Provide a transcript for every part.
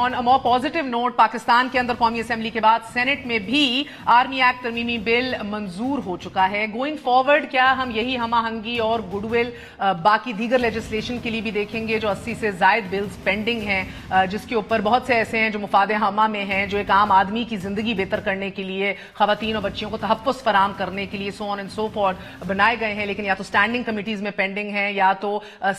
On a more positive note, Pakistan के अंदर कौमी असेंबली के बाद सेनेट में भी आर्मी एक्ट तरमीमी बिल मंजूर हो चुका है। गोइंग फॉरवर्ड क्या हम यही हमाहंगी और गुडविल बाकी दीगर लेजिस्लेशन के लिए भी देखेंगे? जो 80 से जायद बिल्स पेंडिंग हैं, जिसके ऊपर बहुत से ऐसे हैं जो मुफादे हमा में हैं, जो एक आम आदमी की जिंदगी बेहतर करने के लिए, खवातीन और बच्चियों को तहफ़्फ़ुज़ फराम करने के लिए so on and so forth बनाए गए हैं, लेकिन या तो स्टैंडिंग कमिटीज में पेंडिंग है या तो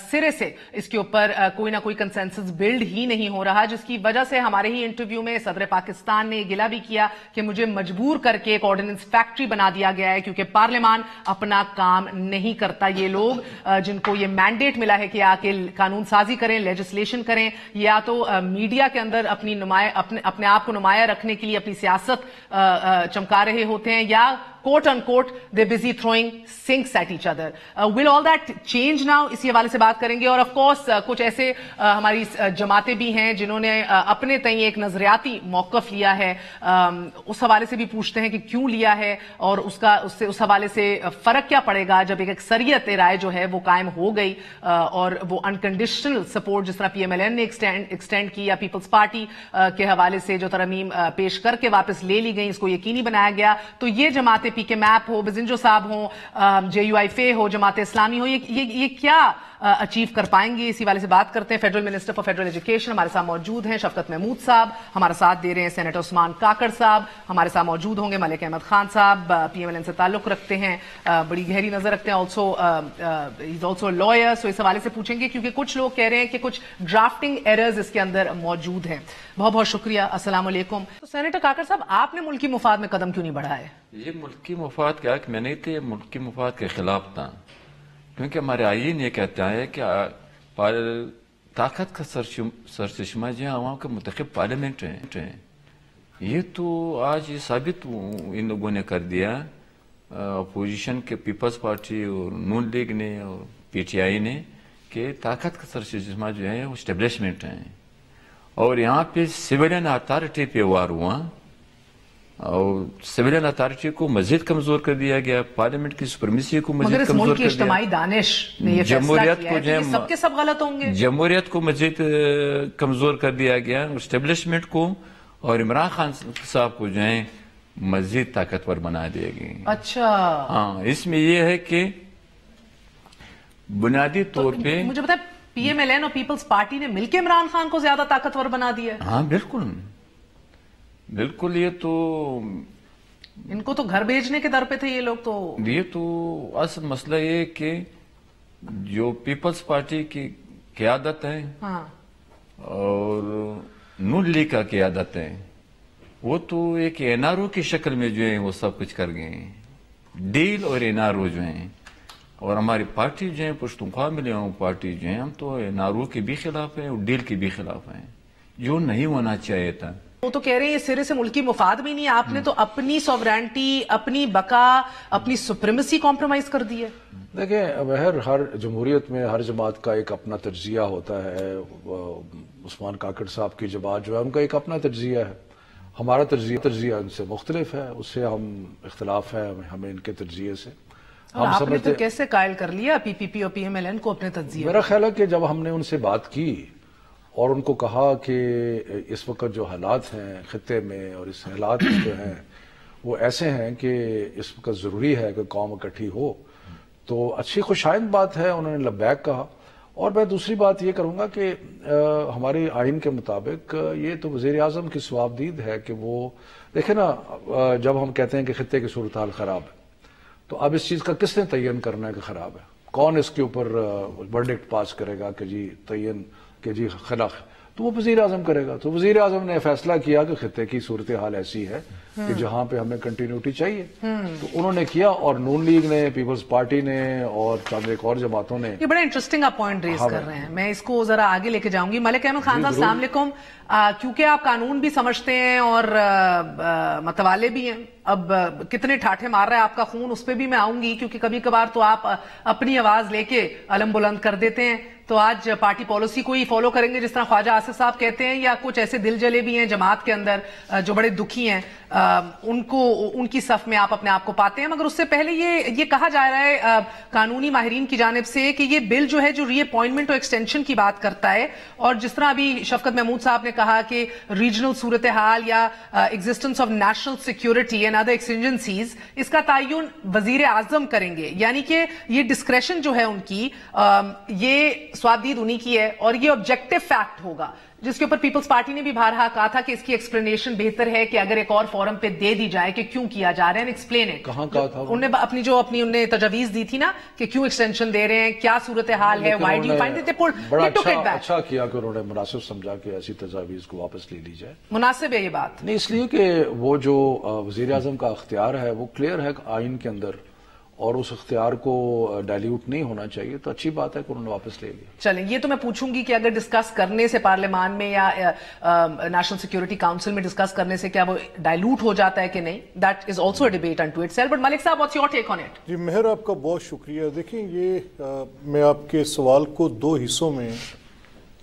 सिरे से इसके ऊपर कोई ना कोई कंसेंसस बिल्ड ही नहीं हो रहा, जिसकी वजह से हमारे ही इंटरव्यू में सदर पाकिस्तान ने गिला भी किया कि मुझे मजबूर करके एक ऑर्डिनेंस फैक्ट्री बना दिया गया है, क्योंकि पार्लियामान अपना काम नहीं करता। ये लोग जिनको ये मैंडेट मिला है कि आके कानून साजी करें, लेजिस्लेशन करें, या तो मीडिया के अंदर अपने आप को नुमाया रखने के लिए अपनी सियासत चमका रहे होते हैं, या quote unquote they're busy throwing sinks at each other. Will all that change now? इसी हवाले से बात करेंगे। और ऑफ कोर्स कुछ ऐसे हमारी जमातें भी हैं जिन्होंने अपने तय एक नजरियाती मौकफ लिया है, उस हवाले से भी पूछते हैं कि क्यों लिया है और उस हवाले से फर्क क्या पड़ेगा जब एक अक्सरियत राय जो है वो कायम हो गई और वो अनकंडीशनल सपोर्ट जिस तरह PMLN ने एक्सटेंड की या पीपल्स पार्टी के हवाले से जो तरमीम पेश करके वापस ले ली गई, इसको यकीनी बनाया गया। तो ये जमातें पीके मैप हो, बिजिंजो साहब हो, JUIFA हो, जमात इस्लामी हो, ये क्या अचीव कर पाएंगे? इसी वाले से बात करते हैं। Federal minister for federal education हमारे साथ मौजूद हैं शफकत महमूद साहब, हमारा साथ दे रहे हैं सेनेटर उस्मान काकड़ साहब, हमारे साथ मौजूद होंगे मलिक अहमद खान साहब, PMLN से ताल्लुक रखते हैं, बड़ी गहरी नजर रखते हैं, ऑल्सो लॉयर। सो इस हवाले से पूछेंगे क्योंकि कुछ लोग कह रहे हैं कि कुछ ड्राफ्टिंग एरर्स इसके अंदर मौजूद हैं। बहुत बहुत शुक्रिया, अस्सलाम वालेकुम। तो सेनेटर काकड़ साहब, आपने मुल्की मुफाद में कदम क्यों नहीं बढ़ाया? ये मुल्की मुफाद क्या कि मैं नहीं थे, मुल्की मुफाद के खिलाफ था, क्योंकि हमारे आईन ये कहता है कि ताकत का सरचश्मा जो है आवाम के मुंतखब पार्लियामेंट है। ये तो आज ये साबित इन लोगों ने कर दिया, अपोजिशन के पीपल्स पार्टी और नून लीग ने और PTI ने, कि ताकत का सरचश्मा जो है वो स्टेब्लिशमेंट है। और यहाँ पे सिविलियन अथॉरिटी पे वार हुआ और सिविलियन अथॉरिटी को मजीद कमजोर कर दिया गया, पार्लियामेंट की सुप्रीमेसी को मजीद कमजोर कर दिया, दानिश ने ये जमहूरियत को जो सबके सब गलत होंगे, जमहूरियत को मजीद कमजोर कर दिया गया, एस्टेब्लिशमेंट को और इमरान खान साहब को जो है मजीद ताकतवर बना दिया गया। अच्छा, हाँ, इसमें यह है कि बुनियादी तौर पे मुझे पता है PMLN और पीपल्स पार्टी ने मिलकर इमरान खान को ज्यादा ताकतवर बना दिया। हाँ बिल्कुल बिल्कुल, ये तो इनको तो घर भेजने के दर पे थे ये लोग। तो ये तो असल मसला ये कि जो पीपल्स पार्टी की क़यादत है, हाँ, और नून लीग का क़यादत है, वो तो एक NRO की शक्ल में जो है वो सब कुछ कर गए हैं, डील और NRO जो है। और हमारी पार्टी जो है पश्तूनख्वा मिलियन पार्टी जो है, हम तो NRO के भी खिलाफ हैं और डील के भी खिलाफ हैं, जो नहीं होना चाहिए था। वो तो कह रहे हैं ये सिरे से मुल्की मुफाद भी नहीं, आपने तो अपनी सॉवरेनिटी, अपनी बका, अपनी सुप्रीमेसी कॉम्प्रोमाइज कर दी है। देखिए, हर जमहूरियत में हर जमात का एक अपना तज्जिया होता है। उस्मान काकड़ साहब की जमात जो है उनका एक अपना तज्जिया है, हमारा तज्जिया उनसे मुख्तलिफ है, उससे हम इख्तलाफ है हमें इनके तज्जिए से। हम आपने तो कैसे कायल कर लिया PPP और PMLN को अपने तज्जिए? मेरा ख्याल है कि जब हमने उनसे बात की और उनको कहा कि इस वक्त जो हालात हैं खित्ते में और इस हालात जो हैं वो ऐसे हैं कि इस वक्त ज़रूरी है कि कौम इकट्ठी हो, तो अच्छी खुशाइंद बात है, उन्होंने लब्बैक कहा। और मैं दूसरी बात ये करूँगा कि हमारे आइन के मुताबिक ये तो वज़ीर आज़म की सवाबदीद है कि वो देखे ना, जब हम कहते हैं कि खित्ते की सूरत हाल ख़राब है, तो अब इस चीज़ का किसने तयन करना है कि ख़राब है? कौन इसके ऊपर वर्डिक्ट पास करेगा कि जी तयन कि जी खिलाफ? तो वो वज़ीर आज़म करेगा। तो वज़ीर आज़म ने फैसला किया कि खित्ते की सूरत हाल ऐसी है कि जहां पे हमें कंटिन्यूटी चाहिए, तो उन्होंने किया। और नून लीग ने, पीपल्स पार्टी ने और चंद एक और जमातों ने, ये बड़ा इंटरेस्टिंग आप पॉइंट रेज कर रहे हैं, मैं इसको जरा आगे लेके जाऊंगी। मलिक अहमद खान साहब, अस्सलाम वालेकुम। क्योंकि आप कानून भी समझते हैं और मतवाले भी हैं, अब कितने ठाठे मार रहा है आपका खून, उस पर भी मैं आऊंगी, क्योंकि कभी कभार तो आप अपनी आवाज लेके अलम बुलंद कर देते हैं। तो आज पार्टी पॉलिसी को ही फॉलो करेंगे जिस तरह ख्वाजा आसिफ साहब कहते हैं, या कुछ ऐसे दिल जले भी हैं जमात के अंदर जो बड़े दुखी हैं ان کی صف میں آپ اپنے آپ کو پاتے ہیں. مگر اس سے پہلے یہ کہا جا رہا ہے قانونی ماہرین کی جانب سے کہ یہ بل جو ہے جو ری اپوائنٹمنٹ اور ایکسٹینشن کی بات کرتا ہے, اور جس طرح ابھی شفقت محمود صاحب نے کہا کہ ریجنل صورتحال یا existence of national security and other exigencies, اس کا تعین وزیر اعظم کریں گے. یعنی کہ یہ ڈسکریشن جو ہے ان کی, یہ سوابدید انہی کی ہے, اور یہ آبجیکٹو فیکٹ ہوگا, جس کے اوپر پیپلز پارٹی نے بھی بارہا کہا تھا کہ اس کی ایکسپلینیشن بہتر ہے کہ اگر ایک اور فورم پہ دے دی جائے کہ کیوں کیا جا رہا ہے, ایکسپلین ہے. کہاں کہا تھا انہوں نے انہوں نے تجاویز دی تھی نا کہ کیوں ایکسٹینشن دے رہے ہیں, کیا صورتحال ہے, why do you find it. بڑا اچھا کیا کہ انہوں نے مناسب سمجھا کہ ایسی تجاویز کو واپس لے لی جائے. مناسب ہے یہ بات نہیں, اس لیے کہ وہ جو وزیر اعظم کا اختیار ہے وہ کلیئر ہے آئین کے اندر, اور اس اختیار کو ڈائلیوٹ نہیں ہونا چاہیے, تو اچھی بات ہے کہ انہوں نے واپس لے لیا. چلیں, یہ تو میں پوچھوں گی کہ اگر ڈسکس کرنے سے پارلیمان میں یا نیشنل سیکیورٹی کاؤنسل میں ڈسکس کرنے سے کیا وہ ڈائلوٹ ہو جاتا ہے کہ نہیں, that is also a debate into itself. But Malik صاحب, what's your take on it? جی مہر, آپ کا بہت شکریہ. دیکھیں, یہ میں آپ کے سوال کو دو حصوں میں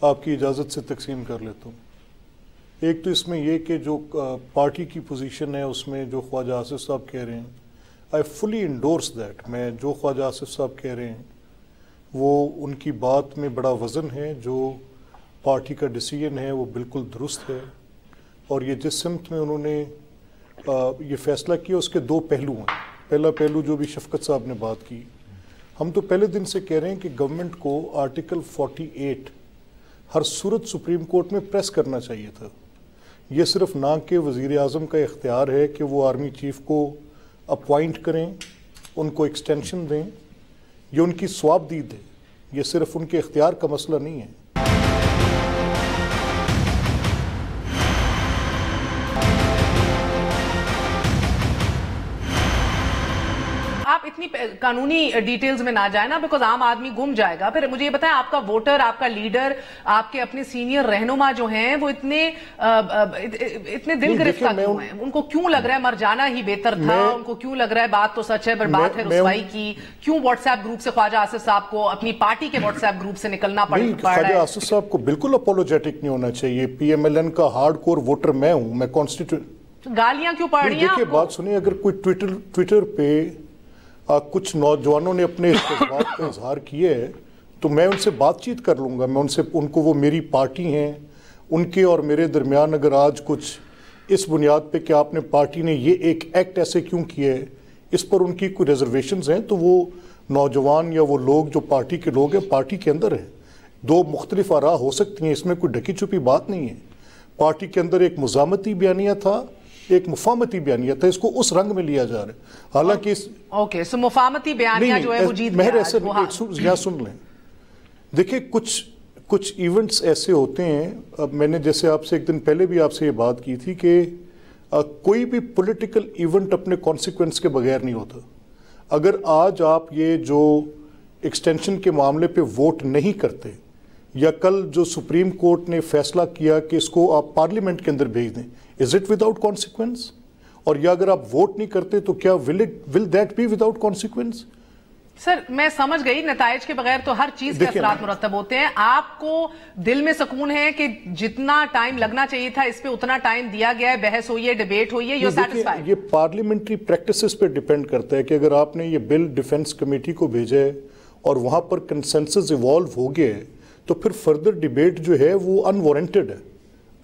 آپ کی اجازت سے تقسیم کر لیتا ہوں. ایک تو اس میں یہ کہ جو پارٹی کی پوزیشن ہے اس میں جو خواجہ آصف صاحب کہہ رہے ہیں, آئی فلی انڈورس دیٹ. میں جو خواجہ آصف صاحب کہہ رہے ہیں وہ ان کی بات میں بڑا وزن ہے. جو پارٹی کا ڈیسیجن ہے وہ بالکل درست ہے, اور یہ جس سمت میں انہوں نے یہ فیصلہ کیا اس کے دو پہلو ہیں. پہلا پہلو جو بھی شفقت صاحب نے بات کی, ہم تو پہلے دن سے کہہ رہے ہیں کہ گورنمنٹ کو آرٹیکل 48 ہر صورت سپریم کورٹ میں پریس کرنا چاہیے تھا. یہ صرف نہ کہ وزیر اعظم کا اختیار ہے کہ وہ آرمی چیف کو اپوائنٹ کریں, ان کو ایکسٹینشن دیں, یہ ان کی سوابدید ہے, یہ صرف ان کے اختیار کا مسئلہ نہیں ہے. آپ اتنی قانونی ڈیٹیلز میں نہ جائیں نا, بیکاز عام آدمی گم جائے گا. پھر مجھے یہ بتائیں, آپ کا ووٹر, آپ کا لیڈر, آپ کے اپنے سینئر رہنما جو ہیں وہ اتنے دل گرفتہ کیوں ہیں؟ ان کو کیوں لگ رہا ہے مر جانا ہی بہتر تھا؟ ان کو کیوں لگ رہا ہے بات تو سچ ہے پر بات ہے رسوائی کی؟ کیوں واٹس ایپ گروپ سے خواجہ آصف صاحب کو اپنی پارٹی کے واٹس ایپ گروپ سے نکلنا پڑ رہا ہے؟ خواجہ آصف صاحب کو بالکل اپولوجیٹک نہیں ہونا چاہیے. پی ایم ایل این کا ہارڈ کور ووٹر میں ہوں, میں کانسٹیٹیوٹ. گالیاں کیوں پڑ رہی ہیں؟ دیکھیے بات سنیں, اگر کوئی ٹویٹر پہ کچھ نوجوانوں نے اپنے جذبات کا اظہار کیا ہے تو میں ان سے بات چیت کر لوں گا. میں ان کو, وہ میری پارٹی ہیں, ان کے اور میرے درمیان اگر آج کچھ اس بنیاد پہ کہ آپ نے پارٹی نے یہ ایک ایکٹ ایسے کیوں کیا ہے, اس پر ان کی کوئی ریزرویشنز ہیں, تو وہ نوجوان یا وہ لوگ جو پارٹی کے لوگ ہیں پارٹی کے اندر ہیں. دو مختلف آراء ہو سکتی ہیں, اس میں کوئی ڈھکی چھپی بات نہیں ہے. پارٹی کے اندر ایک مزاحمتی بیانیہ تھا, ایک مفاہمتی بیانیہ تھا, اس کو اس رنگ میں لیا جا رہا ہے. حالانکہ اوکے, سو مفاہمتی بیانیہ جو ہے وہ جیت گیا. مہر ایسے یہاں سن لیں, دیکھیں کچھ ایونٹس ایسے ہوتے ہیں. اب میں نے جیسے آپ سے ایک دن پہلے بھی آپ سے یہ بات کی تھی کہ کوئی بھی پولیٹیکل ایونٹ اپنے کانسیکوینس کے بغیر نہیں ہوتا. اگر آج آپ یہ جو ایکسٹینشن کے معاملے پہ ووٹ نہیں کرتے, یا کل جو سپریم کورٹ نے فیصلہ کیا کہ اس کو آپ پارلیمنٹ کے اندر بھیج دیں, از اٹ وداؤٹ کانسیکوینس؟ اور یا اگر آپ ووٹ نہیں کرتے تو کیا will that be without consequence? Sir میں سمجھ گئی, نتائج کے بغیر تو ہر چیز کے اثرات مرتب ہوتے ہیں. آپ کو دل میں سکون ہے کہ جتنا ٹائم لگنا چاہیے تھا اس پہ اتنا ٹائم دیا گیا ہے, بحث ہوئی ہے, ڈیبیٹ ہوئی ہے, یو سیٹسفائیڈ؟ یہ پارلیمنٹری پریکٹسز پہ ڈیپینڈ کرتا ہے کہ اگر آپ نے یہ بل ڈیفنس کمیٹی کو بھیجا ہے اور وہاں پر کنسنسس ایوالو ہو گیا ہے تو پھر فردر ڈیبیٹ جو ہے وہ انوارنٹڈ ہے.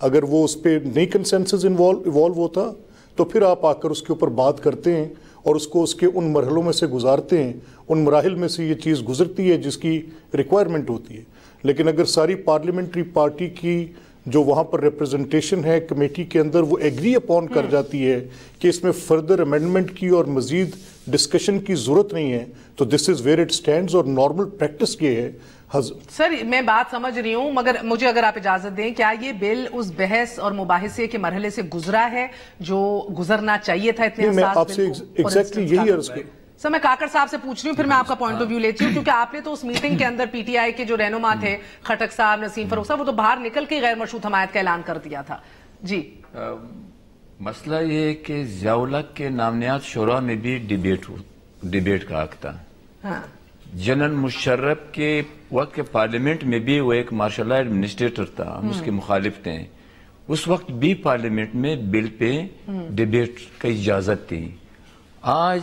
اگر وہ اس پہ نہیں کنسنسس ایوالو ہوتا تو پھر آپ آ کر اس کے اوپر بات کرتے ہیں اور اس کو اس کے ان مرحلوں میں سے گزارتے ہیں, ان مراحل میں سے یہ چیز گزرتی ہے جس کی ریکوائرمنٹ ہوتی ہے. لیکن اگر ساری پارلیمنٹری پارٹی کی جو وہاں پر ریپرزنٹیشن ہے کمیٹی کے اندر وہ ایگری اپون کر جاتی ہے کہ اس میں فردر امینڈمنٹ کی اور مزید ڈسکشن کی ضرورت نہیں ہے, تو دس از ویئر اٹ سٹینڈز. اور نارمل پریکٹس یہ ہے. سر میں بات سمجھ رہی ہوں, مگر مجھے اگر آپ اجازت دیں, کیا یہ بل اس بحث اور مباحثے کے مرحلے سے گزرا ہے جو گزرنا چاہیے تھا اتنے حساس بل کو؟ ایگزیکٹلی یہی عرض کر. سر میں کاکڑ صاحب سے پوچھ رہی ہوں, پھر میں آپ کا پوائنٹ آف ویو لیتی ہوں, کیونکہ آپ نے تو اس میٹنگ کے اندر پی ٹی آئی کے جو رہنما تھے, خٹک صاحب, نسیم فاروق صاحب, وہ تو باہر نکل کے غیر مشروط حمایت کا اعلان کر دیا تھا. جی مسئلہ یہ ہے کہ ضیاء الحق کے نامنیات شورا میں بھی ڈیبیٹ کا حق تھا. جنرل مشرف کے وقت کے پارلیمنٹ میں بھی وہ ایک مارشل لا ایڈمنسٹریٹر تھا, ہم اس کے مخالف تھے. اس وقت بھی پارلیمنٹ میں بل پہ ڈیبیٹ کی اجازت تھی. آج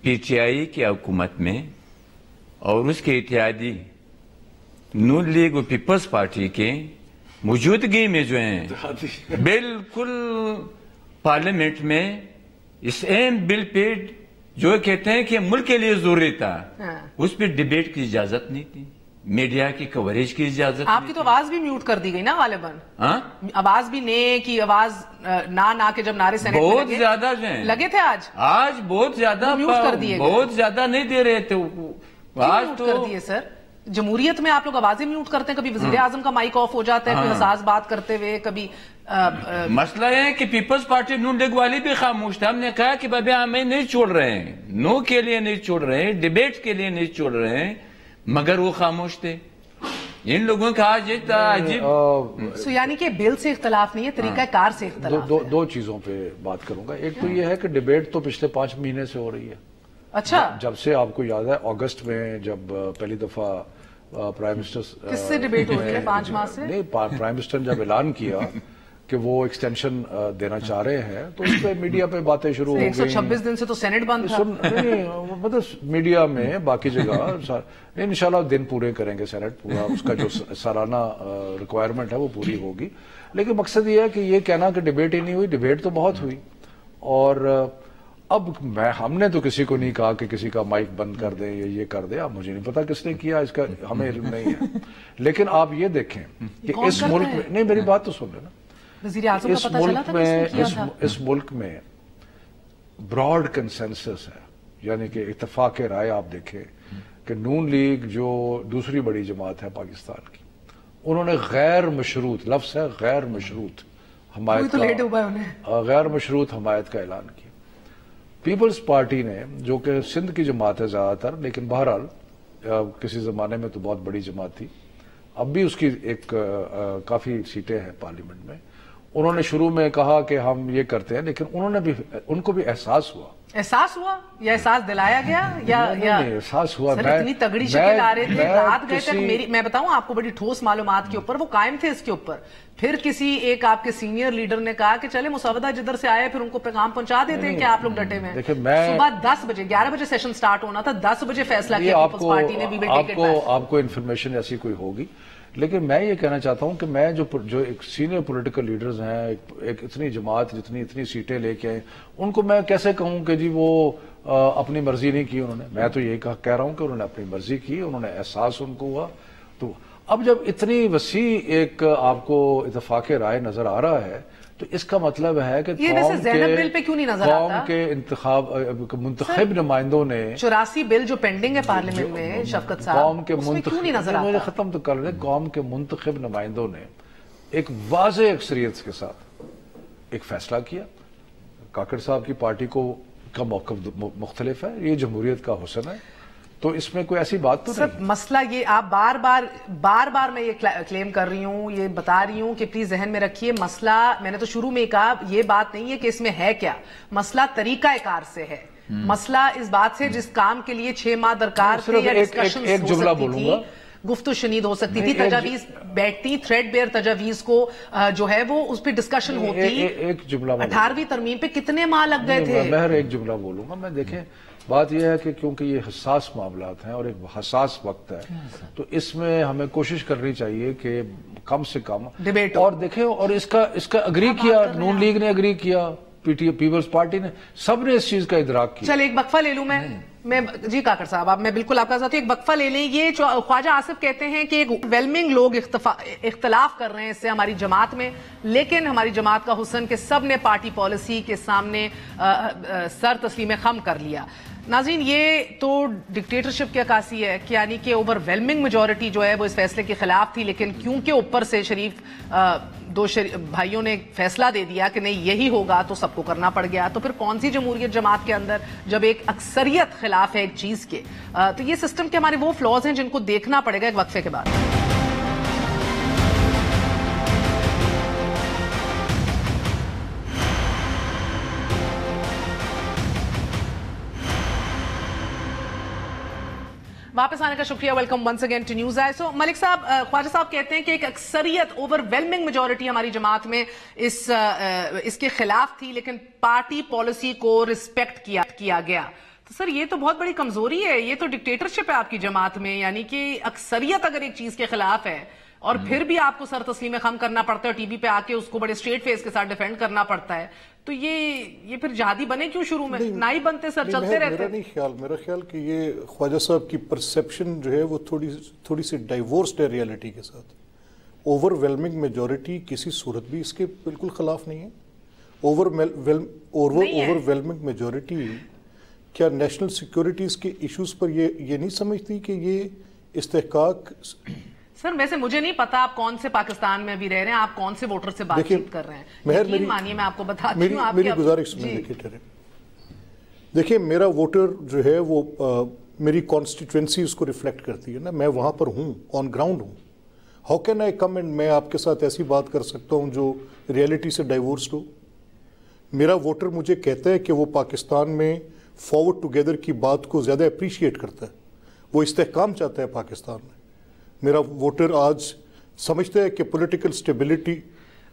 پی ٹی آئی کی حکومت میں اور اس کے اتحادی نون لیگ و پیپلز پارٹی کے موجودگی میں جو ہیں بالکل پارلیمنٹ میں اس اہم بل پہ جو کہتے ہیں کہ ملک کے لیے ضروری تھا اس پہ ڈیبیٹ کی اجازت نہیں تھی, میڈیا کی کوریج کی اجازت. آپ کی تو آواز بھی میوٹ کر دی گئی نا غالباً, آواز بھی نے کی آواز نہ کے جب نعرے سینیٹ بہت زیادہ جو ہیں لگے تھے آج بہت زیادہ میوٹ کر دیے, بہت زیادہ نہیں دے رہے تھے آج تو کر دیے. سر جمہوریت میں آپ لوگ آوازیں میوٹ کرتے ہیں, کبھی وزیر اعظم کا مائک آف ہو جاتا ہے کوئی حساس بات کرتے ہوئے, کبھی مسئلہ ہے کہ پیپلز پارٹی نون لیگ والی بھی خاموش تھا. ہم نے کہا کہ بابا ہمیں نہیں چھوڑ رہے ہیں, نو کے لیے نہیں چھوڑ رہے ہیں, ڈیبیٹ کے لیے نہیں چھوڑ رہے ہیں, مگر وہ خاموش تھے. ان لوگوں کا آج عجیب یعنی کہ بل سے اختلاف نہیں ہے, طریقہ کار سے اختلاف. دو چیزوں پہ بات کروں گا. ایک تو یہ ہے کہ ڈیبیٹ تو پچھلے 5 مہینے سے ہو رہی ہے. اچھا, جب سے آپ کو یاد ہے اگست میں جب پہلی دفعہ پرائم منسٹر کس سے ڈیبیٹ ہو رہی ہے 5 ماہ سے؟ نہیں, پرائم منسٹر نے جب اعلان کیا کہ وہ ایکسٹینشن دینا چاہ رہے ہیں تو اس پہ میڈیا پہ باتیں شروع ہو گئی. 126 دن سے تو سینٹ بند تھا. مطلب میڈیا میں باقی جگہ انشاءاللہ دن پورے کریں گے سینٹ, پورا اس کا جو سالانہ ریکوائرمنٹ ہے وہ پوری ہوگی. لیکن مقصد یہ ہے کہ یہ کہنا کہ ڈیبیٹ ہی نہیں ہوئی, ڈیبیٹ تو بہت ہوئی. اور اب ہم نے تو کسی کو نہیں کہا کہ کسی کا مائک بند کر دیں یا یہ کر دیں. اب مجھے نہیں پتا کس نے کیا, اس کا ہمیں علم نہیں ہے. لیکن آپ یہ دیکھیں کہ اس ملک میں, نہیں میری بات تو سن لینا, وزیر اعظم کا پتہ چلا تھا کس نے کیا تھا. اس ملک میں براڈ کنسنسس ہے, یعنی کہ اتفاق رائے آپ دیکھیں کہ نون لیگ جو دوسری بڑی جماعت ہے پاکستان کی, انہوں نے غیر مشروط, لفظ ہے غیر مشروط حمایت کا, غیر مشروط حمایت کا اعلان کیا. پیپلز پارٹی نے, جو کہ سندھ کی جماعت ہے زیادہ تر, لیکن بہرحال کسی زمانے میں تو بہت بڑی جماعت تھی, اب بھی اس کی ایک کافی سیٹیں ہیں پارلیمنٹ میں, انہوں نے شروع میں کہا کہ ہم یہ کرتے ہیں, لیکن انہوں نے بھی, ان کو بھی احساس ہوا یا احساس دلایا گیا یا احساس ہوا. اتنی تگڑی شکل آ رہے تھے, رات گئے تک میں بتاؤں آپ کو بڑی ٹھوس معلومات کے اوپر وہ قائم تھے اس کے اوپر. پھر کسی ایک آپ کے سینئر لیڈر نے کہا کہ چلے مسودہ جدھر سے آئے پھر ان کو پیغام پہنچا دیتے ہیں کہ آپ لوگ ڈٹے ہوئے ہیں. صبح 10 بجے 11 بجے سیشن سٹارٹ ہونا تھا, 10 بجے فیصلہ کیا پیپلز پارٹی نے. آپ کو انفارمیشن ایسی کوئی ہوگی, لیکن میں یہ کہنا چاہتا ہوں کہ میں جو ایک سینئر پولیٹیکل لیڈرز ہیں, ایک اتنی جماعت جتنی اتنی سیٹیں لے کے آئے, ان کو میں کیسے کہوں کہ جی وہ اپنی مرضی نہیں کی انہوں نے. میں تو یہی کہہ رہا ہوں کہ انہوں نے اپنی مرضی کی, انہوں نے احساس ان کو ہوا. تو اب جب اتنی وسیع ایک آپ کو اتفاق رائے نظر آ رہا ہے تو اس کا مطلب ہے کہ قوم کے منتخب نمائندوں نے 84 بل جو پینڈنگ ہے پارلیمنٹ میں شفقت صاحب, قوم کے مجھے ختم تو کر رہے, قوم کے منتخب نمائندوں نے ایک واضح اکثریت کے ساتھ ایک فیصلہ کیا. کاکڑ صاحب کی پارٹی کا موقف مختلف ہے, یہ جمہوریت کا حسن ہے, تو اس میں کوئی ایسی بات تو نہیں. مسئلہ یہ آپ بار بار میں یہ کلیم کر رہی ہوں, یہ بتا رہی ہوں کہ پلیز ذہن میں رکھیے, مسئلہ میں نے تو شروع میں ہی کہا یہ بات نہیں ہے کہ اس میں ہے کیا, مسئلہ طریقہ کار سے ہے. مسئلہ اس بات سے جس کام کے لیے 6 ماہ درکار تھے یا ڈسکشن ایک جملہ بولوں گا, گفت و شنید ہو سکتی تھی, تجاویز بیٹھتی, تھریڈ بیئر تجاویز کو جو ہے وہ اس پہ ڈسکشن ہوتی. ایک جملہ 18ویں ترمیم پہ کتنے ماہ لگ گئے تھے. میں ایک جملہ بولوں گا. میں دیکھیں بات یہ ہے کہ کیونکہ یہ حساس معاملات ہیں اور ایک حساس وقت ہے, تو اس میں ہمیں کوشش کرنی چاہیے کہ کم سے کم ڈیبیٹ. اور دیکھیں, اور اس کا اگری کیا, نون لیگ نے اگری کیا, پیپلز پارٹی نے, سب نے اس چیز کا ادراک کیا. چل ایک وقفہ لے لوں میں جی کاکڑ صاحب, میں بالکل آپ کا ساتھ ہوں, ایک وقفہ لے لیں. یہ خواجہ آصف کہتے ہیں کہ ایک ویلمنگ لوگ اختلاف کر رہے ہیں اس سے ہماری جماعت میں, لیکن ہماری جماعت کا حسن کہ سب نے پارٹی پالیسی کے سامنے سر تسلیم خم کر لیا. ناظرین, یہ تو ڈکٹیٹرشپ کی عکاسی ہے, یعنی کہ اوور ویلمنگ میجورٹی جو ہے وہ اس فیصلے کے خلاف تھی, لیکن کیونکہ اوپر سے شریف دو بھائیوں نے فیصلہ دے دیا کہ نہیں یہی ہوگا تو سب کو کرنا پڑ گیا. تو پھر کون سی جمہوریت جماعت کے اندر جب ایک اکثریت خلاف ہے ایک چیز کے. تو یہ سسٹم کے ہمارے وہ فلاز ہیں جن کو دیکھنا پڑے گا ایک وقفے کے بعد. वापस आने का शुक्रिया, welcome once again to news I. So Malik साहब, ख्वाजा साहब कहते हैं कि एक अक्सरियत, ओवरवेलमिंग मेजॉरिटी हमारी जमात में इसके खिलाफ थी, लेकिन पार्टी पॉलिसी को रिस्पेक्ट किया गया। तो सर ये तो बहुत बड़ी कमजोरी है, ये तो डिक्टेटरशिप है आपकी जमात में, यानी कि अक्सरियत अगर एक चीज के खिलाफ है और फिर भी आपको सर तस्लीम खम करना पड़ता है और टीवी पे आके उसको बड़े स्ट्रेट फेस के साथ डिफेंड करना पड़ता है, तो ये फिर जहादी बने क्यों शुरू में? ना ही बनते सर, चलते रहते। मेरा ख्याल कि ये ख्वाजा साहब की परसेप्शन जो है वो थोड़ी सी डाइवोर्स्ड है रियलिटी के साथ। ओवरवेलमिंग मेजॉरिटी किसी सूरत भी इसके बिल्कुल खिलाफ नहीं है। ओवरवेलमिंग मेजॉरिटी क्या नेशनल सिक्योरिटीज के इश्यूज पर ये नहीं समझती कि ये इस्तेहकाक? सर वैसे मुझे नहीं पता आप कौन से पाकिस्तान में भी रह रहे हैं, आप कौन से वोटर से बातचीत कर रहे हैं, यकीन मानिए मैं आपको बताती हूँ। मेरी गुजारिश देखिए, मेरा वोटर जो है वो मेरी कॉन्स्टिट्यूएंसी उसको रिफ्लेक्ट करती है ना, मैं वहां पर हूँ, ऑन ग्राउंड हूँ। How can I come and मैं आपके साथ ऐसी बात कर सकता हूँ जो रियलिटी से डाइवोर्स्ड हो? मेरा वोटर मुझे कहता है कि वो पाकिस्तान में फॉरवर्ड टुगेदर की बात को ज्यादा अप्रिशिएट करता है, वो इस्तेहकाम चाहता है पाकिस्तान में। मेरा वोटर आज समझता है कि पॉलिटिकल स्टेबिलिटी।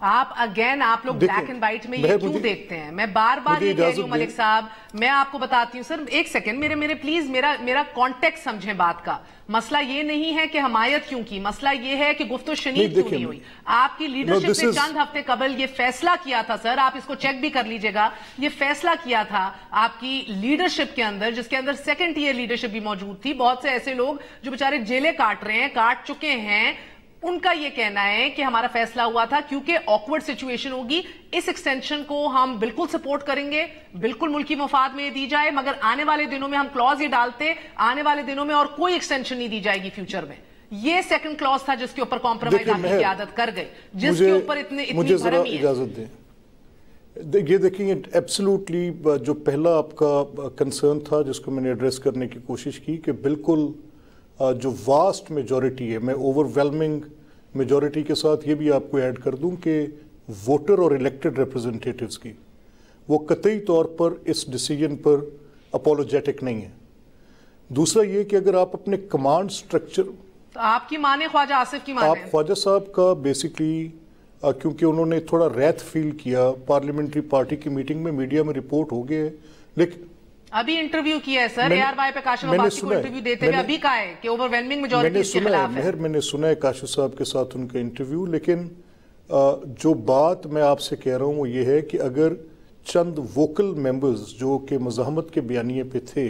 आप लोग ब्लैक एंड व्हाइट में ये क्यों देखते हैं? मैं बार बार ये कह रही हूँ मलिक साहब, मैं आपको बताती हूँ। सर एक सेकंड, मेरे प्लीज मेरा कॉन्टेक्स्ट समझें बात का। मसला ये नहीं है कि हमायत क्यों की, मसला ये है कि गुफ्तो शनीद क्यों नहीं हुई। आपकी लीडरशिप ने चंद हफ्ते कबल ये फैसला किया था, सर आप इसको चेक भी कर लीजिएगा, ये फैसला किया था आपकी लीडरशिप के अंदर, जिसके अंदर सेकंड ईयर लीडरशिप भी मौजूद थी। बहुत से ऐसे लोग जो बेचारे जेलें काट रहे हैं, काट चुके हैं, उनका ये कहना है कि हमारा फैसला हुआ था क्योंकि ऑकवर्ड सिचुएशन होगी, इस एक्सटेंशन को हम बिल्कुल सपोर्ट करेंगे, बिल्कुल मुल्की मफाद में दी जाए, मगर आने वाले दिनों में हम क्लॉज ये डालते, आने वाले दिनों में और कोई एक्सटेंशन नहीं दी जाएगी फ्यूचर में। ये सेकंड क्लॉज था जिसके ऊपर कॉम्प्रोमाइज आपकी क़यादत कर गई, जिसके ऊपर इतनी भरम है। इजाजत दें, ये देखिए एब्सोल्युटली जो पहला आपका कंसर्न था जिसको मैंने एड्रेस करने की कोशिश की कि बिल्कुल जो वास्ट मेजॉरिटी है, मैं ओवरवेलमिंग मेजॉरिटी के साथ ये भी आपको ऐड कर दूं कि वोटर और इलेक्टेड रिप्रेजेंटेटिव्स की वो कतई तौर पर इस डिसीजन पर अपोलोजेटिक नहीं है। दूसरा ये कि अगर आप अपने कमांड स्ट्रक्चर, तो आपकी माने ख्वाजा आसिफ की माने, आप ख्वाजा साहब का बेसिकली क्योंकि उन्होंने थोड़ा रैथ फील किया पार्लियामेंट्री पार्टी की मीटिंग में, मीडिया में रिपोर्ट हो गए, लेकिन अभी इंटरव्यू किया है सर ARY पे काशिफ अब्बासी को इंटरव्यू देते हुए अभी कहा है कि ओवरवेलमिंग मेजॉरिटी इसके खिलाफ है। मैंने सुना है काशिफ साहब के साथ उनका इंटरव्यू, लेकिन जो बात मैं आपसे कह रहा हूं वो ये है कि अगर चंद वोकल मेंबर्स जो कि मज़ाहमत के बयानिए पे थे,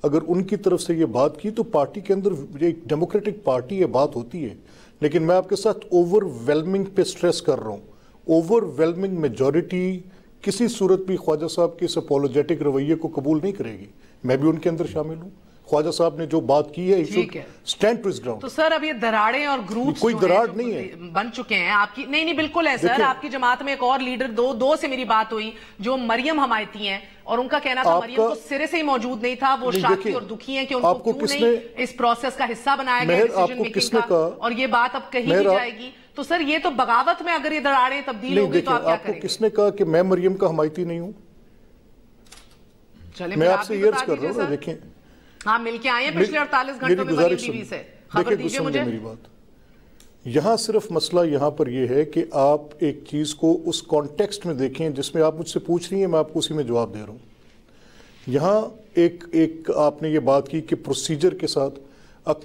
अगर उनकी तरफ से ये बात की तो पार्टी के अंदर एक डेमोक्रेटिक पार्टी है, बात होती है। लेकिन मैं आपके साथ ओवरवेलमिंग पे स्ट्रेस कर रहा हूं। ओवरवेलमिंग मेजॉरिटी किसी सूरत भी ख्वाजा साहब के इस अपोलोजेटिक रवैये को कबूल नहीं करेगी। मैं भी उनके अंदर शामिल हूँ। ख्वाजा साहब ने जो बात की है, स्टैंड टू हिज ग्राउंड। तो सर अब ये दराड़े और ग्रुप्स कोई दराड़ नहीं है, बन चुके हैं आपकी। नहीं बिल्कुल है सर। आपकी जमात में एक और लीडर, दो से मेरी बात हुई जो मरियम हमायती हैं, और उनका कहना था मरियम तो सिरे से ही मौजूद नहीं था, वो शादी और दुखी हैं कि उनको क्यों नहीं इस प्रोसेस का हिस्सा बनाया गया डिसीजन मेकिंग का, और ये बात अब कही नहीं जाएगी। तो सर ये तो बगावत में अगर ये दरारें तब्दील होगी तो आप क्या करेंगे? किसने कहा कि मैं मरियम का हमायती नहीं हूं? चले मैं आपसे ये अर्ज कर रहा हूं, देखें आप मिलके आए हैं पिछले 48 घंटों में मरियम बीवी से, खबर दीजिए मुझे। मेरी बात यहां सिर्फ मसला यहां पर यह है कि आप एक चीज को उस कॉन्टेक्स्ट में देखें जिसमें आप मुझसे पूछ रही हैं, मैं आपको उसी में जवाब दे रहा हूं। यहां एक आपने ये बात की कि प्रोसीजर के साथ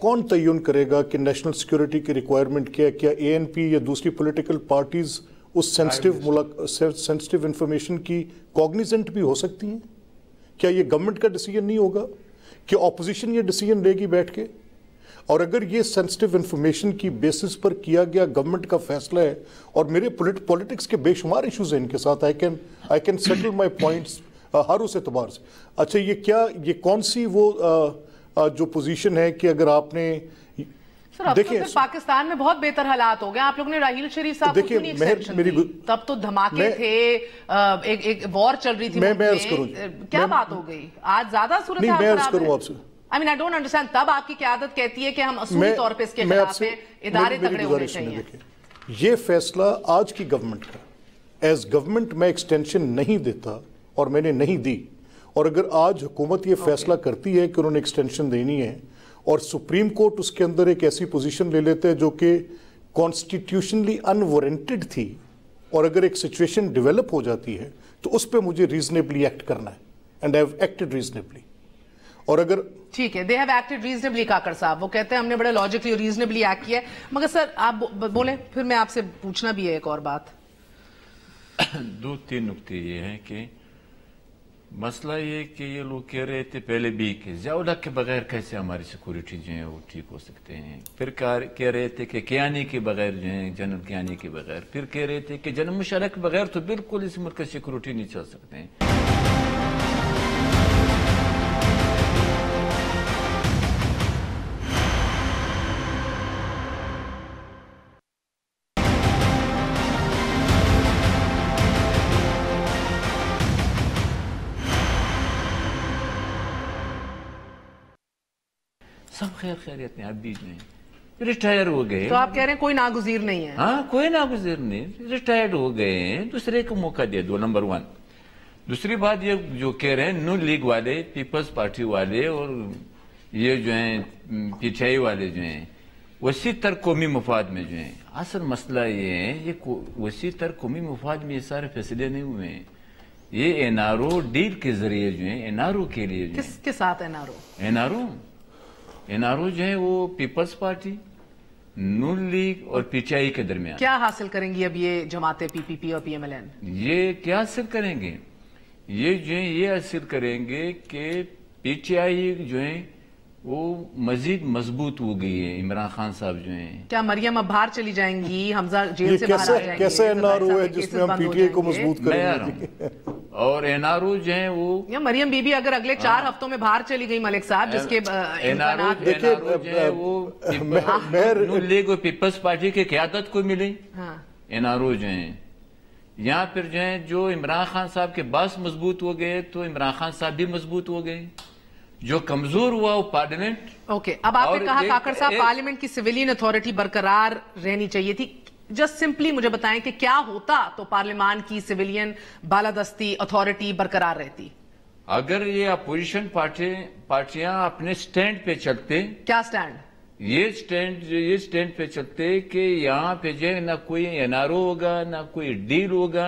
कौन तयन करेगा कि नेशनल सिक्योरिटी की रिक्वायरमेंट क्या है? क्या ANP या दूसरी पॉलिटिकल पार्टीज उस सेंसिटिव इंफॉर्मेशन की कॉग्निजेंट भी हो सकती हैं? क्या ये गवर्नमेंट का डिसीजन नहीं होगा कि ऑपोजिशन ये डिसीजन लेगी बैठ के? और अगर ये सेंसिटिव इंफॉर्मेशन की बेसिस पर किया गया गवर्नमेंट का फैसला है, और मेरे पॉलिटिक्स के बेशुमार इश्यूज हैं इनके साथ, I can settle my points हर उस एतबार से। अच्छा ये कौन सी वो जो पोजीशन है कि अगर आपने देखिए पाकिस्तान में बहुत बेहतर हालात हो गए, आप लोगों ने राहील शरीफ साहब को नहीं एक्सटेंशन दी, तब तो धमाके थे, एक वॉर चल रही थी, क्या बात हो गई? आज ज्यादा सूरत खराब है। I mean, I don't understand। तब आपकी क़यादत कहती है कि हम असूली तौर पे इसके खिलाफ हैं, इदारे तगड़े होने चाहिए। ये फैसला आज की गवर्नमेंट का, एज गवर्नमेंट मैं एक्सटेंशन नहीं देता और मैंने नहीं दी, और अगर आज हुकूमत ये फैसला करती है कि उन्होंने एक्सटेंशन देनी है और सुप्रीम कोर्ट उसके अंदर एक ऐसी पोजीशन ले लेते हैं जो कि कॉन्स्टिट्यूशनली अनवारंटेड थी, और अगर एक सिचुएशन डेवलप हो जाती है तो उस पर मुझे रीजनेबली एक्ट करना है, and I have acted reasonably. और अगर ठीक है, दे हैव एक्टेड रीजनेबली, काकड़ साहब वो कहते हैं हमने बड़े लॉजिकली और रीजनेबली एक्ट किया है। मगर सर आप बोले, फिर मैं आपसे पूछना भी है एक और बात। 2-3 नुकते ये हैं कि मसला ये कि ये लोग कह रहे थे पहले भी कि ज़िया-उल हक के बगैर कैसे हमारी सिक्योरिटी जो है वो ठीक हो सकते हैं, फिर कह रहे थे कि कियानी के बगैर जो है, जनरल कियानी के बगैर, फिर कह रहे थे कि जनरल मुशर्रफ के बगैर तो बिल्कुल इस मुल्क की सिक्योरिटी नहीं चल सकते हैं। सब खैर खैरियत नहीं, आप बीच में रिटायर हो गए तो आप कह रहे हैं कोई नागुजीर नहीं है? हाँ, कोई नागुजीर नहीं, रिटायर्ड हो गए हैं, दूसरे को मौका दे दो, नंबर 1। दूसरी बात ये जो कह रहे हैं नून लीग वाले, पीपल्स पार्टी वाले और ये जो हैं पीटीआई वाले जो हैं वसी तर कौमी मफाद में जो है, असल मसला ये है ये वसी तर कौमी मफाद में ये सारे फैसले नहीं हुए हैं, ये एनआरओ डील के जरिए जो है, एनआरओ के लिए जो किसके साथ एनआरओ? एनआरओ जो है वो पीपल्स पार्टी, नून लीग और पीटीआई के दरमियान। क्या हासिल करेंगी अब ये जमातें पीपीपी और पीएमएलएन? ये क्या हासिल करेंगे? ये जो है ये हासिल करेंगे कि पीटीआई जो है वो मजीद मजबूत हो गई है। इमरान खान साहब जो हैं, क्या मरियम अब बाहर चली जाएंगी, हमजा जेल से बाहर आ जाएंगे? कैसे एनआरओ है जिसमें हम पीटीआई को मजबूत करेंगे? और एनआरओ जो है वो या मरियम बीबी अगर अगले 4 हफ्तों में बाहर चली गई मलिक साहब, जिसके एनआरओ जो है वो नून लीग और पीपल्स पार्टी की क़यादत को मिली। एनआरओ जो है यहाँ पर जो है जो इमरान खान साहब के बास मजबूत हो गए तो इमरान खान साहब भी मजबूत हो गए, जो कमजोर हुआ वो पार्लियामेंट। ओके, अब आपने कहा काकड़ साहब पार्लियामेंट की सिविलियन अथॉरिटी बरकरार रहनी चाहिए थी, जस्ट सिंपली मुझे बताएं कि क्या होता तो पार्लियामान की सिविलियन बालादस्ती अथॉरिटी बरकरार रहती? अगर ये अपोजिशन पार्टियां अपने स्टैंड पे चलते। क्या स्टैंड? ये स्टैंड पे चलते कि यहाँ पे जो है ना कोई एनआरओ होगा, ना कोई डील होगा,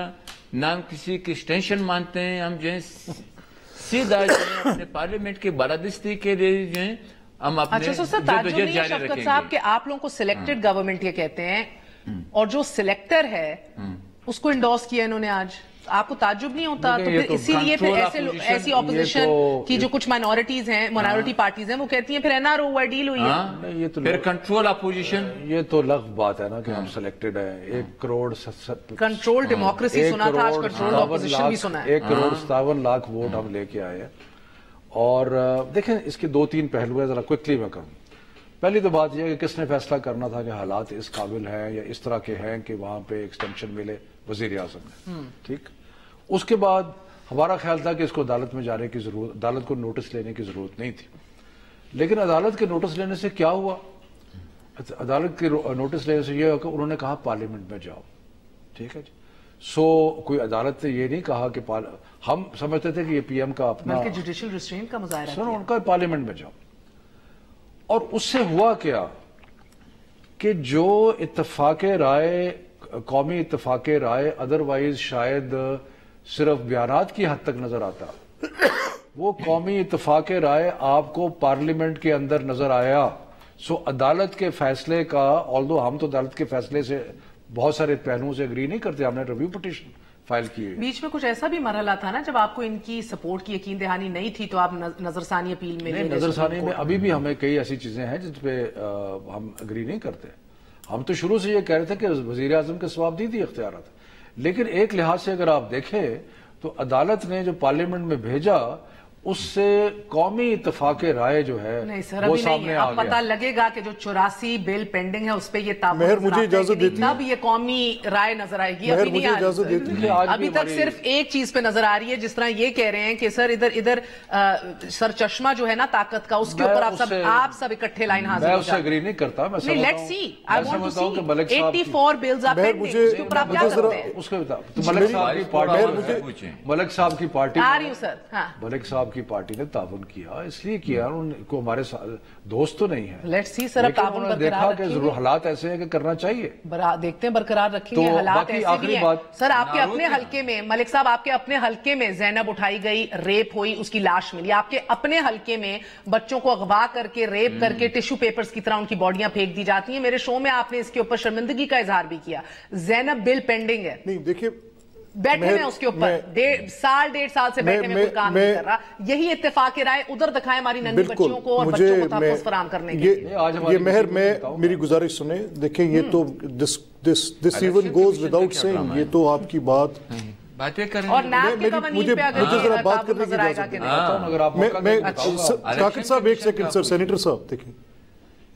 ना किसी की एक्सटेंशन मानते हैं, हम जो है सीधा अपने पार्लियामेंट के बालादस्ती के लिए जो है हम अपने जदोजहद जारी रखेंगे। साहब के आप लोगों को सिलेक्टेड गवर्नमेंट ये कहते हैं, और जो सिलेक्टर है उसको इंडोर्स किया इन्होंने आज, आपको ताज्जुब नहीं होता? तो फिर इसीलिए फिर ऐसी ऑपोजिशन की जो कुछ माइनॉरिटीज हैं, माइनॉरिटी पार्टीज हैं, वो कहती हैं फिर एनआरओ हुआ, डील हुई है। ये तो फिर कंट्रोल अपोजिशन, ये तो लफ्ज़ बात है ना कि हम सिलेक्टेड हैं। 1 करोड़ कंट्रोल डेमोक्रेसी सुना था, आज कंट्रोल ऑपोजिशन भी सुना है। 1 करोड़ 57 लाख वोट हम लेके आए हैं। और देखें इसके 2-3 पहलू है, जरा क्विकली मैं कहूँ। पहली तो बात यह है कि किसने फैसला करना था कि हालात इस काबिल हैं या इस तरह के हैं कि वहां पे एक्सटेंशन मिले? वजीर आजम ने, ठीक। उसके बाद हमारा ख्याल था कि इसको अदालत में जाने की जरूरत, अदालत को नोटिस लेने की जरूरत नहीं थी। लेकिन अदालत के नोटिस लेने से क्या हुआ? अदालत के नोटिस लेने से यह हुआ कि उन्होंने कहा पार्लियामेंट में जाओ, ठीक है जी। सो कोई अदालत ने ये नहीं कहा कि हम समझते थे कि ये पीएम का अपना जुडिशियल रिस्ट्रेंट का मुजाहरा किया, उनका पार्लियामेंट में जाओ। और उससे हुआ क्या कि जो इत्तफाक़े राय, कौमी इत्तफाक़े राय अदरवाइज शायद सिर्फ बयानात की हद तक नजर आता, वो कौमी इत्तफाक़े राय आपको पार्लियामेंट के अंदर नजर आया। सो अदालत के फैसले का, ऑल्दो हम तो अदालत के फैसले से बहुत सारे पहलुओं से एग्री नहीं करते, हमने रिव्यू पिटीशन फाइल की है। बीच में कुछ ऐसा भी मरहला था ना जब आपको इनकी सपोर्ट की यकीन दहानी नहीं थी, तो आप नजरसानी अपील में नजरसानी में अभी भी हमें कई ऐसी चीजें हैं जिस पे हम एग्री नहीं करते। हम तो शुरू से ये कह रहे थे कि वजीर आजम के सवाब दी थी इख्तियार, लेकिन एक लिहाज से अगर आप देखें तो अदालत ने जो पार्लियामेंट में भेजा उससे कौमी इत्तफाक़े राय जो है नहीं सर, वो सामने आ गया। पता लगेगा कि जो 84 बिल पेंडिंग है उस पे ये मेहर मुझे इजाजत देती है, तब ये कौमी राय नजर आएगी। अभी नहीं अभी तक सिर्फ एक चीज पे नजर आ रही है, जिस तरह ये कह रहे हैं कि सर इधर सर चश्मा जो है ना ताकत का, उसके ऊपर आप सब इकट्ठे लाइन हाजिर। मैं उससे एग्री नहीं करता। मैं let's see, I want to see 84 bills are pending, उसके ऊपर आप क्या करते हैं? उसके मलिक साहब की पार्टी आ रही हूं सर। मलिक साहब صاحب کی پارٹی نے تعاون کیا، اس لیے کیا ان کو، ہمارے دوست تو نہیں ہیں، لیٹس سی سر اب تعاون لیکن دیکھا کہ ضرور حالات ایسے ہیں کہ کرنا چاہیے، دیکھتے ہیں برقرار رکھیں گے، حالات ایسے بھی ہیں سر۔ آپ کے اپنے حلقے میں ملک صاحب، آپ کے اپنے حلقے میں زینب اٹھائی گئی، ریپ ہوئی، اس کی لاش ملی، آپ کے اپنے حلقے میں بچوں کو اغوا کر کے ریپ کر کے ٹیشو پیپرز کی طرح ان کی باڈیاں پھینک دی جاتی ہیں۔ میرے شو میں آپ نے اس کے اوپر شرمندگی کا اظہار بھی کیا۔ زینب بل پینڈنگ ہے، نہیں دیکھیے بیٹھے ہیں اس کے اوپر، 1.5 سال سے بیٹھے میں کوئی کام نہیں کر رہا۔ یہی اتفاق رائے ادھر دکھائے ہماری ننھی بچیوں کو اور بچوں کو تحفظ فراہم کرنے کے لیے۔ یہ مہر، میں میری گزارش سنیں، دیکھیں یہ تو this even goes without saying، یہ تو آپ کی باتیں کریں اور نیب کے قوانین پہ اگر مجھے ذرا بات تعاون کرنے کی نظر آئے گا کہ نہیں۔ میں کاکڑ صاحب ایک سیکنڈ سر، سینیٹر صاحب دیکھیں،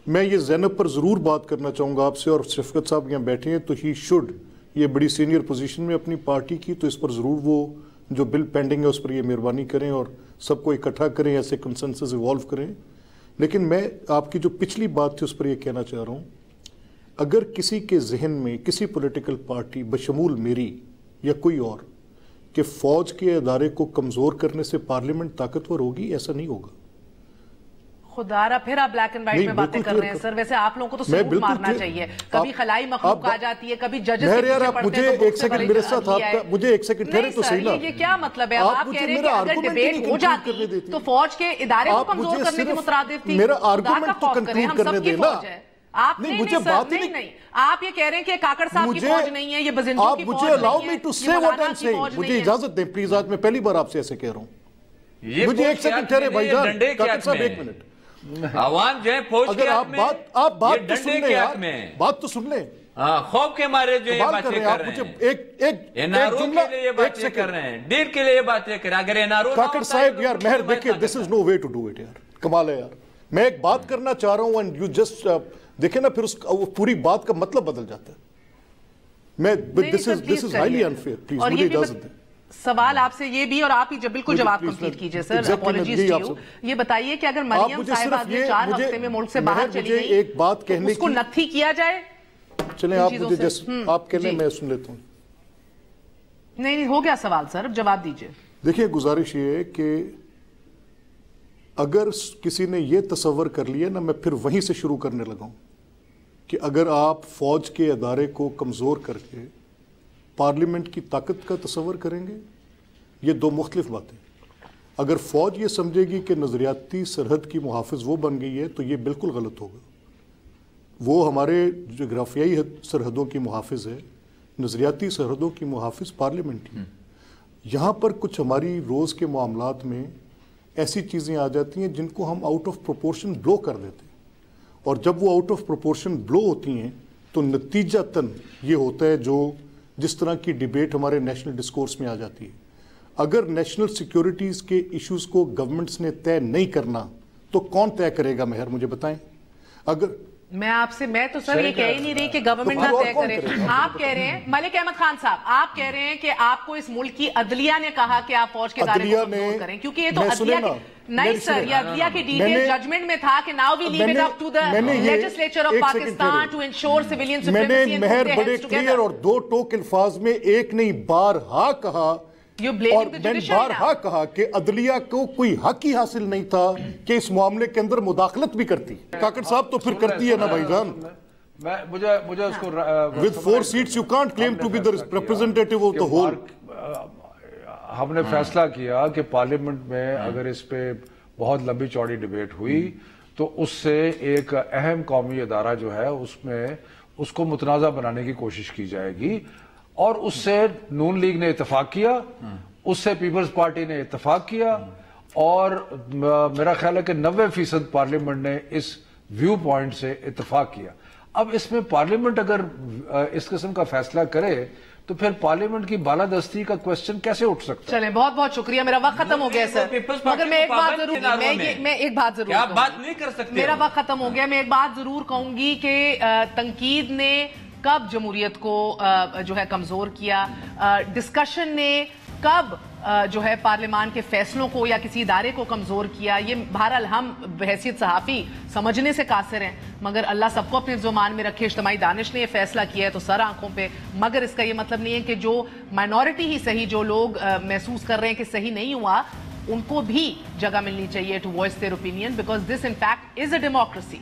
میں یہ زینب پر ضرور بات کرنا چاہوں گا آپ سے، اور شفقت صاحب یہاں بیٹھے ہیں تو ہی شوڈ، یہ بڑی سینئر پوزیشن میں اپنی پارٹی کی، تو اس پر ضرور وہ جو بل پینڈنگ ہے اس پر یہ مہربانی کریں اور سب کو اکٹھا کریں، ایسے کنسنسس ایوالو کریں۔ لیکن میں آپ کی جو پچھلی بات تھی اس پر یہ کہنا چاہ رہا ہوں، اگر کسی کے ذہن میں کسی پولیٹیکل پارٹی بشمول میری یا کوئی اور کہ فوج کے ادارے کو کمزور کرنے سے پارلیمنٹ طاقتور ہوگی، ایسا نہیں ہوگا۔ خدا را پھر آپ بلیک اینڈ وائٹ میں باتیں کر رہے ہیں سر۔ ویسے آپ لوگوں کو تو سلوٹ مارنا چاہیے، کبھی خلائی مخلوق آ جاتی ہے، کبھی ججز کے پیچھے پڑتے ہیں تو ایک سیکنڈ میرے ساتھ آپ کا، مجھے ایک سیکنڈ ٹھہرے تو صحیح نا۔ یہ کیا مطلب ہے؟ آپ کہہ رہے ہیں کہ اگر ڈیبیٹ ہو جاتی تو فوج کے ادارے کو کمزور کرنے کے مترادف تھی۔ میرا آرگومنٹ تو کنکلوڈ کرنے دینا۔ آپ نہیں، آپ یہ کہہ رہے ہیں کہ کاکڑ صاحب کی فوج نہیں ہے، یہ بزنجوں کی فوج نہیں ہے، مجھے allow me to say what I'm saying، مجھے اجازت دیں پلیز، آج میں پہلی بار آپ سے ایسے کہہ رہا ہوں، مجھے ایک سیکنڈ ٹھہرے بھائی جان، کاکڑ صاحب ایک منٹ۔ عوام جو ہے فوج کے ہاتھ میں، آپ بات تو سن لیں یار، میں بات تو سن لیں، خوف کے مارے جو یہ باتیں کر رہے ہیں، NRO کے لیے یہ باتیں کر رہے ہیں، ڈیل کے لیے یہ باتیں کر رہے ہیں۔ اگر NRO کاکڑ صاحب یار مہر دیکھیں، this is no way to do it یار، کمال ہے یار۔ میں ایک بات کرنا چاہ رہا ہوں and you just دیکھیں نا، پھر اس پوری بات کا مطلب بدل جاتا ہے۔ میں this is highly unfair، please مجھے اجازت دیں۔ سوال آپ سے یہ بھی، اور آپ ہی جب بالکل جواب کمپلیٹ کیجئے سر، اپولوجیز ٹو یو۔ یہ بتائیے کہ اگر مریم صاحبہ اگلے 4 ہفتے میں ملک سے باہر چلی گئی، ایک بات کہنے اس کو نتھی کیا جائے؟ چلیں آپ مجھے جس آپ کہنے میں سن لیتا ہوں۔ نہیں ہو گیا سوال سر، جواب دیجئے۔ دیکھیں گزارش یہ ہے کہ اگر کسی نے یہ تصور کر لیا نا، میں پھر وہیں سے شروع کرنے لگا ہوں کہ اگر آپ فوج کے ادارے کو کمزور کر کے پارلیمنٹ کی طاقت کا تصور کریں گے، یہ دو مختلف باتیں۔ اگر فوج یہ سمجھے گی کہ نظریاتی سرحد کی محافظ وہ بن گئی ہے تو یہ بالکل غلط ہوگا۔ وہ ہمارے جغرافیائی سرحدوں کی محافظ ہے، نظریاتی سرحدوں کی محافظ پارلیمنٹ ہی۔ یہاں پر کچھ ہماری روز کے معاملات میں ایسی چیزیں آ جاتی ہیں جن کو ہم آؤٹ آف پروپورشن بلو کر دیتے ہیں، اور جب وہ آؤٹ آف پروپورشن بلو ہوتی ہیں تو نتیجتاً یہ ہوتا ہے جو جس طرح کی ڈیبیٹ ہمارے نیشنل ڈسکورس میں آ جاتی ہے۔ اگر نیشنل سیکیورٹیز کے ایشوز کو گورنمنٹس نے طے نہیں کرنا تو کون طے کرے گا؟ مہر مجھے بتائیں۔ اگر میں تو سر یہ کہہ ہی نہیں رہی کہ گورنمنٹ نہ طے کرے۔ آپ کہہ رہے ہیں ملک احمد خان صاحب، آپ کہہ رہے ہیں کہ آپ کو اس ملک کی عدلیہ نے کہا کہ آپ فوج کے ادارے کو کمزور کریں، کیونکہ یہ تو عدلیہ کی نہیں سر، یہ عدلیہ کی ڈیٹیل ججمنٹ میں تھا کہ now we leave it up to the legislature of Pakistan to ensure civilian supremacy and مہر بڑے کلیئر اور دو ٹوک الفاظ میں ایک نہیں بارہا کہا، اور میں نے بارہا کہا کہ عدلیہ کو کوئی حق ہی حاصل نہیں تھا کہ اس معاملے کے اندر مداخلت بھی کرتی۔ کاکڑ صاحب تو پھر کرتی ہے نا بھائی جان، مجھے اس کو with 4 seats you can't claim to be the representative of the whole۔ ہم نے فیصلہ کیا کہ پارلیمنٹ میں اگر اس پہ بہت لمبی چوڑی ڈیبیٹ ہوئی تو اس سے ایک اہم قومی ادارہ جو ہے اس کو متنازع بنانے کی کوشش کی جائے گی، اور اس سے نون لیگ نے اتفاق کیا، اس سے پیپلز پارٹی نے اتفاق کیا، اور میرا خیال ہے کہ 90% پارلیمنٹ نے اس ویو پوائنٹ سے اتفاق کیا۔ اب اس میں پارلیمنٹ اگر اس قسم کا فیصلہ کرے تو پھر پارلیمنٹ کی بالادستی کا کوسچن کیسے اٹھ سکتا ہے؟ چلیں بہت بہت شکریہ، میرا وقت ختم ہو گیا سر، مگر میں ایک بات ضرور آپ بات نہیں کر سکتے، میرا وقت ختم ہو گیا، میں ایک بات ضرور کہوں گی کہ تنقید نے کب جمہوریت کو جو ہے کمزور کیا، ڈسکشن نے کب جو ہے پارلیمان کے فیصلوں کو یا کسی ادارے کو کمزور کیا، یہ بہرحال ہم بحیثیت صحافی سمجھنے سے قاصر ہیں، مگر اللہ سب کو اپنے زمان میں رکھے۔ اجتماعی دانش نے یہ فیصلہ کیا ہے تو سر آنکھوں پہ، مگر اس کا یہ مطلب نہیں ہے کہ جو مائنورٹی ہی صحیح، جو لوگ محسوس کر رہے ہیں کہ صحیح نہیں ہوا، उनको भी जगह मिलनी चाहिए to voice their opinion, because this in fact is a democracy.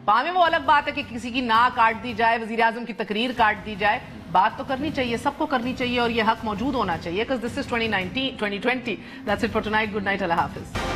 पावे वो अलग बात है कि किसी की नाक काट दी जाए, वजीर आजम की तकरीर काट दी जाए, बात तो करनी चाहिए, सबको करनी चाहिए और ये हक मौजूद होना चाहिए, because this is 2020। That's it for tonight. Good night, Allah Hafiz.